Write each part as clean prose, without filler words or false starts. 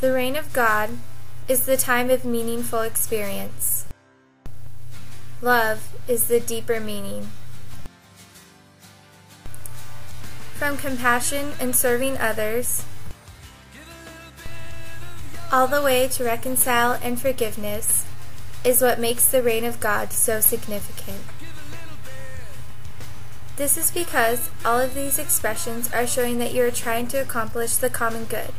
The reign of God is the time of meaningful experience. Love is the deeper meaning. From compassion and serving others, all the way to reconcile and forgiveness, is what makes the reign of God so significant. This is because all of these expressions are showing that you are trying to accomplish the common good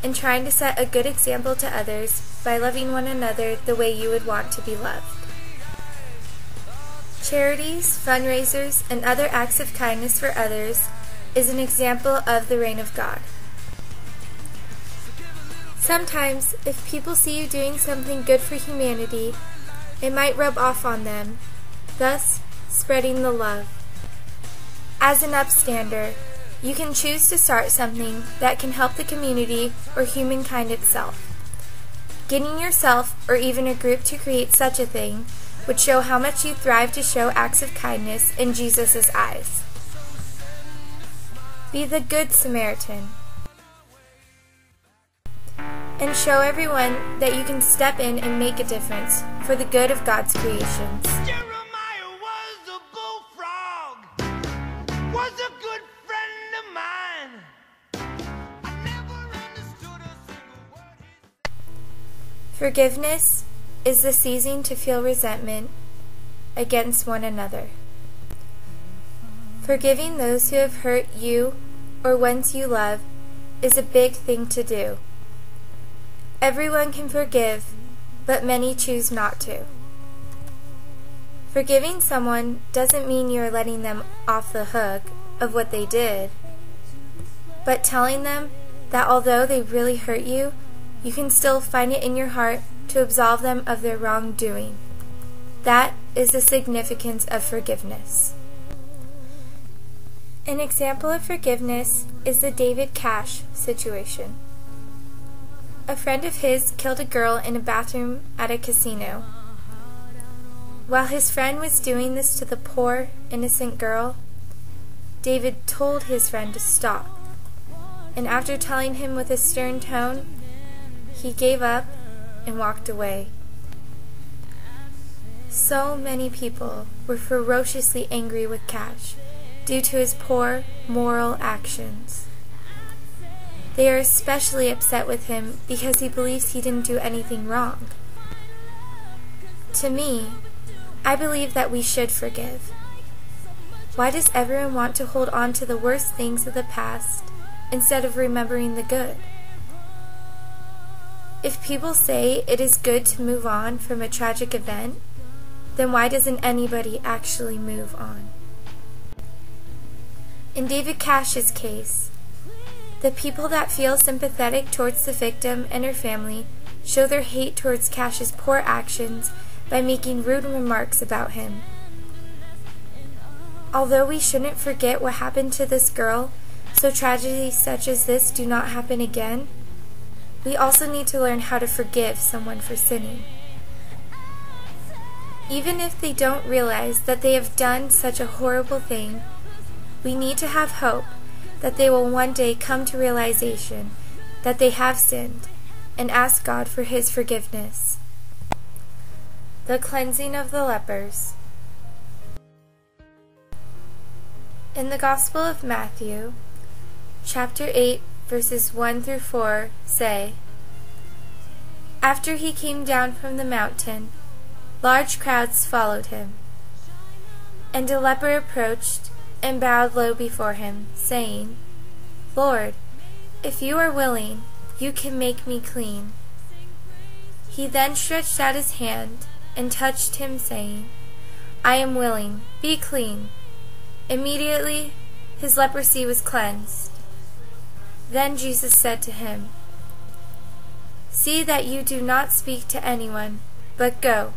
and trying to set a good example to others by loving one another the way you would want to be loved. Charities, fundraisers, and other acts of kindness for others is an example of the reign of God. Sometimes, if people see you doing something good for humanity, it might rub off on them, thus spreading the love. As an upstander, you can choose to start something that can help the community or humankind itself. Getting yourself or even a group to create such a thing would show how much you thrive to show acts of kindness in Jesus' eyes. Be the Good Samaritan and show everyone that you can step in and make a difference for the good of God's creations. Forgiveness is the ceasing to feel resentment against one another. Forgiving those who have hurt you or ones you love is a big thing to do. Everyone can forgive, but many choose not to. Forgiving someone doesn't mean you are letting them off the hook of what they did, but telling them that although they really hurt you, you can still find it in your heart to absolve them of their wrongdoing. That is the significance of forgiveness. An example of forgiveness is the David Cash situation. A friend of his killed a girl in a bathroom at a casino. While his friend was doing this to the poor, innocent girl, David told his friend to stop, and after telling him with a stern tone, he gave up and walked away. So many people were ferociously angry with Cash due to his poor moral actions. They are especially upset with him because he believes he didn't do anything wrong. To me, I believe that we should forgive. Why does everyone want to hold on to the worst things of the past instead of remembering the good? If people say it is good to move on from a tragic event, then why doesn't anybody actually move on? In David Cash's case, the people that feel sympathetic towards the victim and her family show their hate towards Cash's poor actions by making rude remarks about him. Although we shouldn't forget what happened to this girl, so tragedies such as this do not happen again, we also need to learn how to forgive someone for sinning. Even if they don't realize that they have done such a horrible thing, we need to have hope that they will one day come to realization that they have sinned and ask God for His forgiveness. The cleansing of the lepers. In the Gospel of Matthew, chapter 8, verses 1 through 4 say, "After he came down from the mountain, large crowds followed him. And a leper approached and bowed low before him, saying, 'Lord, if you are willing, you can make me clean.' He then stretched out his hand and touched him, saying, 'I am willing, be clean.' Immediately his leprosy was cleansed. Then Jesus said to him, 'See that you do not speak to anyone, but go,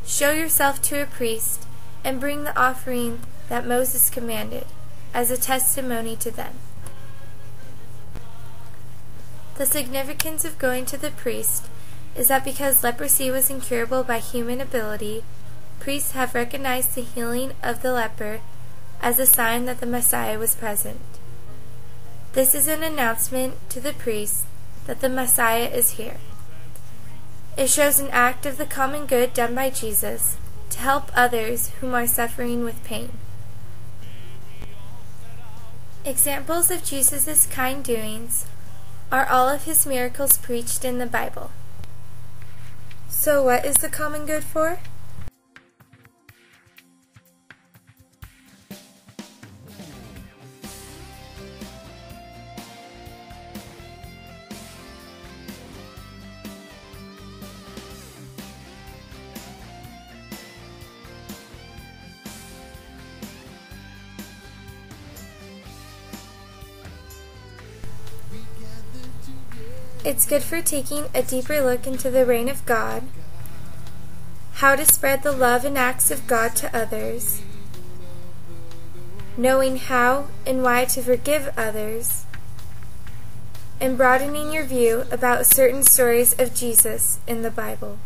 show yourself to a priest, and bring the offering that Moses commanded, as a testimony to them.'" The significance of going to the priest is that because leprosy was incurable by human ability, priests have recognized the healing of the leper as a sign that the Messiah was present. This is an announcement to the priests that the Messiah is here. It shows an act of the common good done by Jesus to help others whom are suffering with pain. Examples of Jesus' kind doings are all of his miracles preached in the Bible. So what is the common good for? It's good for taking a deeper look into the reign of God, how to spread the love and acts of God to others, knowing how and why to forgive others, and broadening your view about certain stories of Jesus in the Bible.